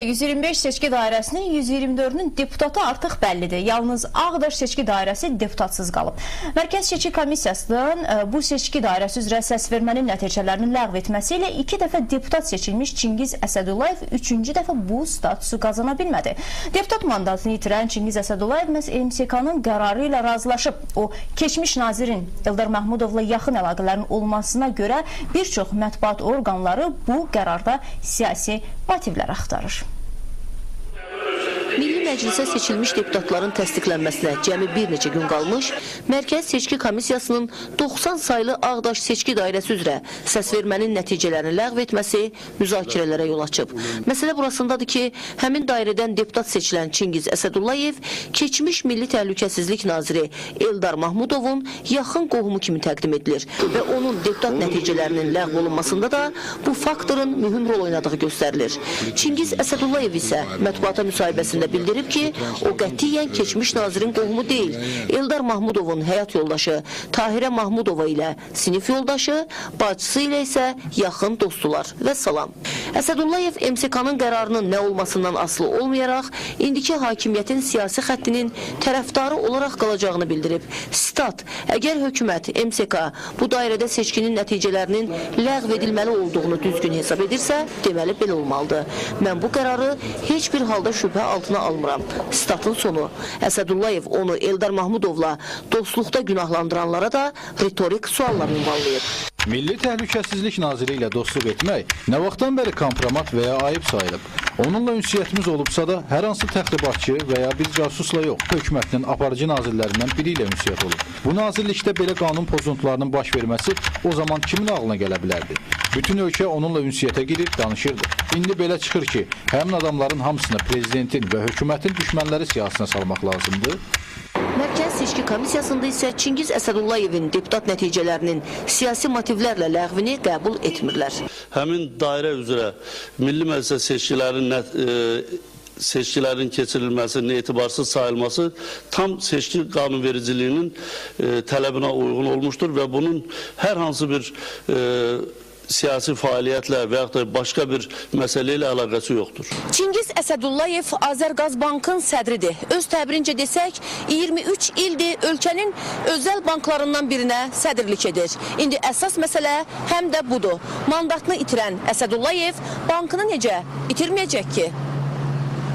125 seçki dairəsinin 124-ünün deputatı artıq bəllidir. Yalnız Ağdaş seçki dairəsi deputatsız qalıb. Mərkəz Seçki Komissiyasının bu seçki dairəsi üzrə səsvermənin nəticələrinin ləğv etməsi ilə 2 dəfə deputat seçilmiş Çingiz Əsədullayev 3-cü dəfə bu statusu qazana bilmədi. Deputat mandatını itirən Çingiz Əsədullayev MSK-nın qərarı ilə razılaşıb. O, keçmiş nazirin Eldar Mahmudovla yaxın əlaqələrin olmasına görə bir çox mətbuat orqanları bu qərarda siyasi motivlər axtarır. Milli Məclisə seçilmiş deputatların təsdiqlənməsinə cəmi bir neçə gün qalmış, Mərkəz Seçki Komissiyasının 90 saylı Ağdaş seçki dairəsi üzrə səsvermənin nəticələrini ləğv etməsi müzakirələrə yol açıb. Məsələ burasındadır ki, həmin dairədən deputat seçilən Çingiz Əsədullayev keçmiş Milli Təhlükəsizlik naziri Eldar Mahmudovun yaxın qohumu kimi təqdim edilir və onun deputat nəticələrinin ləğv olunmasında da bu faktorun mühüm rol oynadığı göstərilir. Çingiz Əsədullayev isə mətbuata müsahibəsində bildirib ki, o qətiyyən keçmiş nazirin qohumu deyil. Eldar Mahmudovun həyat yoldaşı Tahirə Mahmudova ilə sinif yoldaşı, bacısı ilə isə yaxın dostular və salam. Əsədullayev MSK-nın qərarının nə olmasından asılı olmayaraq, indiki hakimiyyətin siyasi xəttinin tərəfdarı olaraq qalacağını bildirib. Stat, əgər hökumət MSK bu dairədə seçkinin nəticələrinin ləğv edilməli olduğunu düzgün hesab edirsə, deməli belə olmalıdır. Mən bu qərarı heç bir halda şübhə altına almıram. Statın sonu. Əsədullayev onu Eldar Mahmudovla dostluqda günahlandıranlara da ritorik suallar ünvanlayır. Milli Təhlükəsizlik naziri ilə dostluq etmək nə vaxtdan bəri kompromat və ya ayıb sayılıb? Onunla ünsiyyətimiz olubsa da, hər hansı təxribatçı və ya bir casusla yox, hökumətinin aparıcı nazirlərindən biri ilə ünsiyyət olub. Bu nazirlikdə belə qanun pozuntularının baş verməsi o zaman kimin ağlına gələ bilərdi? Bütün ölkə onunla ünsiyyətə girib danışırdı. İndi belə çıxır ki, həmin adamların hamısını prezidentin və hökumətin düşmənləri siyasına salmaq lazımdır. Mərkəz Seçki Komissiyasında isə Çingiz Əsədullayevin deputat nəticələrinin siyasi motivlərlə ləğvini qəbul etmirlər. Həmin dairə üzrə Milli Məclisə seçkilərin keçirilməsinin etibarsız sayılması tam seçki qanunvericiliyinin tələbinə uyğun olmuşdur və bunun hər hansı bir siyasi fəaliyyətlə və yaxud da başqa bir məsələ ilə əlaqəsi yoxdur. Çingiz Əsədullayev Azərqazbankın sədridir. Öz təbirincə desək, 23 ildir ölkənin özəl banklarından birinə sədrlik edir. İndi əsas məsələ həm də budur. Mandatını itirən Əsədullayev bankını necə itirməyəcək ki?